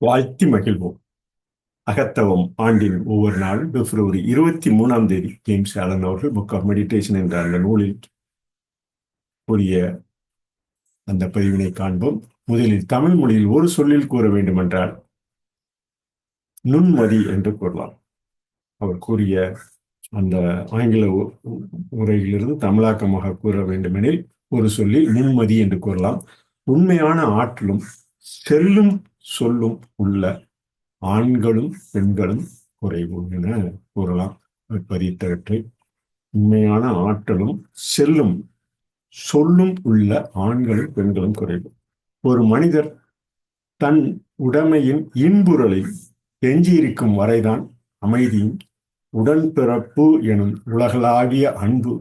வாழ்த்தி மகிழ்வோம். அகத்தவம் ஆண்டின் ஒவ்வொரு நாளும் பிப்ரவரி 23 ஜேம்ஸ் ஆலன் அவர்கள் புக் ஆஃப் மெடிடேஷன் என்ற அந்த நூலில் கூறிய அந்த பதிவினை காண்போம். முதலில் தமிழ் மொழியில் ஒரு சொல்லில் கூற வேண்டுமென்றால் நுண்மதி என்று கூறலாம். அவர் கூறிய அந்த ஆங்கில உரையிலிருந்து தமிழாக்கமாக கூற வேண்டுமெனில் ஒரு சொல்லில் நுண்மதி என்று கூறலாம். உண்மையான ஆற்றலும் செல்லும் சொல்லும் உள்ள ஆண்களும் பெண்களும் குறைவு என கூறலாம். பதித்தவற்றை உண்மையான ஆற்றலும் செல்லும் சொல்லும் உள்ள ஆண்களும் பெண்களும் குறைவு. ஒரு மனிதர் தன் உடைமையின் இன்புறலில் எஞ்சியிருக்கும் வரைதான் அமைதியும் உடன்பிறப்பு எனும் உலகளாவிய அன்பு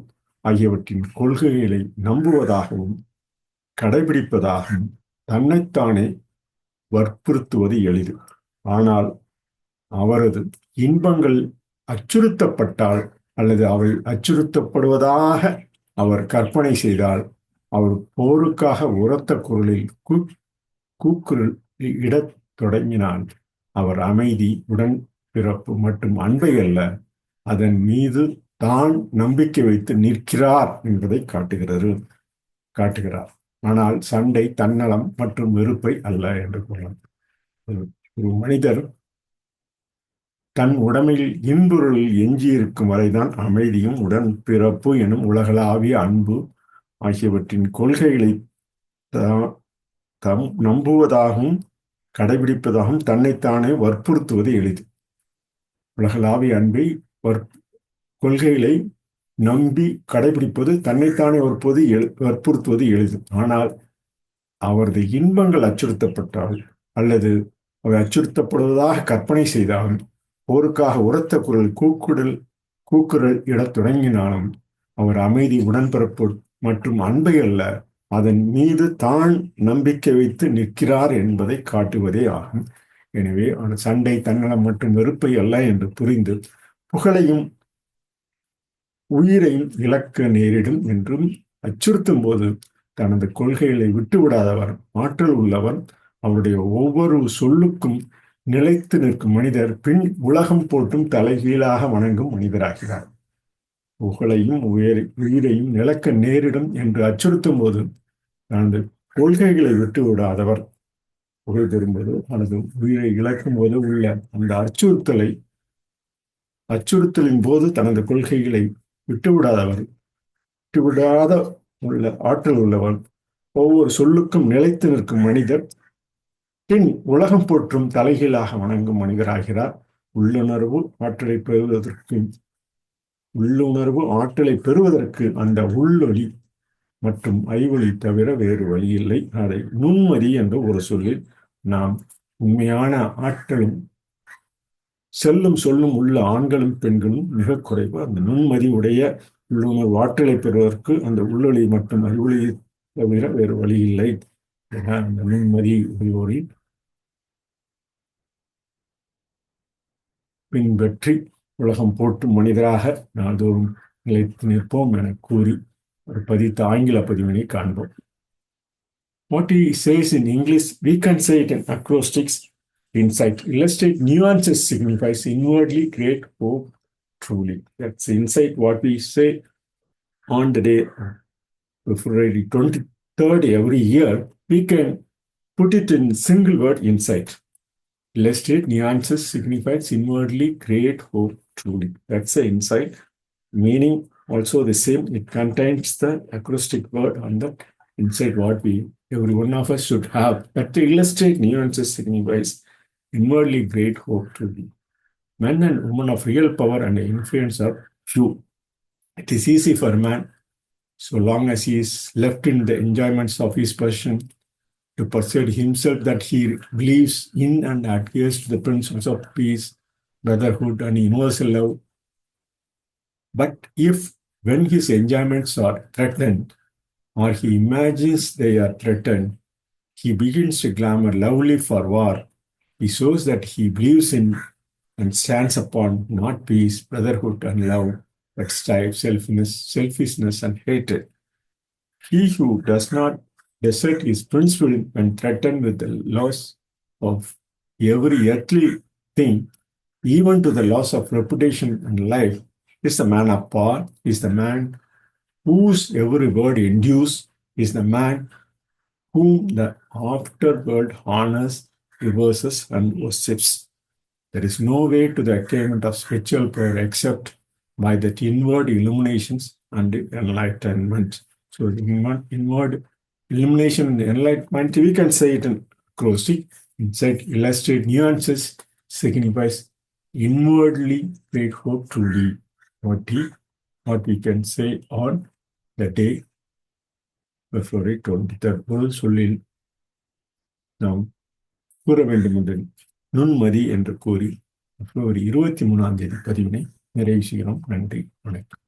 ஆகியவற்றின் கொள்கைகளை நம்புவதாகவும் கடைபிடிப்பதாகவும் தன்னைத்தானே வற்புறுத்துவது எளிது. ஆனால் அவரது இன்பங்கள் அச்சுறுத்தப்பட்டால் அல்லது அவை அச்சுறுத்தப்படுவதாக அவர் கற்பனை செய்தால், அவர் போருக்காக உரத்த குரலில் கூக்குரல் இடத் தொடங்கினால், அவர் அமைதி, உடன்பிறப்பு மற்றும் அன்பை அல்ல, அதன் மீது தான் நம்பிக்கை வைத்து நிற்கிறார் என்பதை காட்டுகிறார். ஆனால் சண்டை தன்னலம் மற்றும் வெறுப்பை அல்ல என்று கூறலாம். ஒரு மனிதர் தன் உடமையில் இன்பொருளில் எஞ்சியிருக்கும் வரைதான் அமைதியும் உடன்பிறப்பு எனும் உலகளாவிய அன்பு ஆகியவற்றின் கொள்கைகளை நம்புவதாகவும் கடைபிடிப்பதாகவும் தன்னைத்தானே வற்புறுத்துவது எளிது. உலகளாவிய அன்பை கொள்கைகளை நம்பி கடைபிடிப்பது, தன்னைத்தானே வற்புறுத்துவது எளிது. ஆனால் அவரது இன்பங்கள் அச்சுறுத்தப்பட்டால் அல்லது அவை அச்சுறுத்தப்படுவதாக கற்பனை செய்தாலும், போருக்காக உரத்த குரல் கூக்குரல் இடத் தொடங்கினாலும், அவர் அமைதி, உடன்பிறப்பு மற்றும் அன்பை அல்ல, அதன் மீது தான் நம்பிக்கை வைத்து நிற்கிறார் என்பதை காட்டுவதே ஆகும். எனவே சண்டை தன்னலம் மற்றும் வெறுப்பை அல்ல என்று புரிந்து புகழையும் உயிரையும் இழக்க நேரிடும் என்றும் அச்சுறுத்தும் போது தனது கொள்கைகளை விட்டுவிடாதவர், ஆற்றல் உள்ளவர், அவருடைய ஒவ்வொரு சொல்லுக்கும் நிலைத்து நிற்கும் மனிதர் பின் உலகம் போட்டும் தலைகீழாக வணங்கும் மனிதராகிறார். புகழையும் உயிரையும் இழக்க நேரிடும் என்று அச்சுறுத்தும் போது தனது கொள்கைகளை விட்டுவிடாதவர், புகழ் பெறும்போது அல்லது உயிரை இழக்கும் போது உள்ள அந்த அச்சுறுத்தலின் போது தனது கொள்கைகளை விட்டுவிடாத உள்ள ஆற்றல் உள்ளவர், ஒவ்வொரு சொல்லுக்கும் நிலைத்து நிற்கும் மனிதர் பின் உலகம் போற்றும் தலைகீழாக வணங்கும் மனிதராகிறார். உள்ளுணர்வு ஆற்றலை பெறுவதற்கு அந்த உள்ளொளி மற்றும் ஐவொளி தவிர வேறு வழி இல்லை. அதை நுண்மதி என்ற ஒரு சொல்லில் நாம் உண்மையான ஆற்றலும் செல்லும் சொல்லும் உள்ள ஆண்களும் பெண்களும் மிக குறைவு. அந்த நுண்மதி உடைய உள்ளுணர்வு ஆற்றலை பெறுவதற்கு அந்த உள்ளொளி மற்றும் அறிவொளியை தவிர வேறு வழி இல்லை என அந்த நுண்மதி உடையோரின் பின்பற்றி உலகம் போற்றும் மனிதராக நாள்தோறும் நிலைத்து நிற்போம் என கூறி ஒரு பதித்த ஆங்கில பதிவினை காண்போம். What he says in English, we can say it in acrostics. Insight, illustrate nuances signifies inwardly great hope truly. That's insight what we say on the day of February 23rd every year. We can put it in single word, insight. Illustrate nuances signifies inwardly great hope truly. That's the insight. Meaning also the same. It contains the acrostic word on the insight what every one of us should have. But to illustrate nuances signifies inwardly great hope to be. Men and women of real power and influence are few. It is easy for man, so long as he is left in the enjoyments of his passion, to persuade himself that he believes in and adheres to the principles of peace, brotherhood, and universal love. But if, when his enjoyments are threatened, or he imagines they are threatened, he begins to clamor loudly for war. He shows that he believes in and stands upon not peace, brotherhood, and love, but strife, selfishness, and hatred. He who does not desert his principle when threatened with the loss of every earthly thing, even to the loss of reputation and life, is the man apart, is the man whose every word endures, is the man whom the afterworld honors, reverses, and worships. There is no way to the attainment of spiritual power except by that inward illuminations and enlightenment. So, the inward illumination and enlightenment, we can say it in acrostic. Inside illustrate nuances signifies inwardly great hope truly. What we can say on the day February 23rd. ஒரு சொல்லில் நாம் கூற வேண்டும் என்று நுண்மதி என்று கூறி பிப்ரவரி 23ஆம் தேதி பதிவினை நிறைவு செய்கிறோம். நன்றி, வணக்கம்.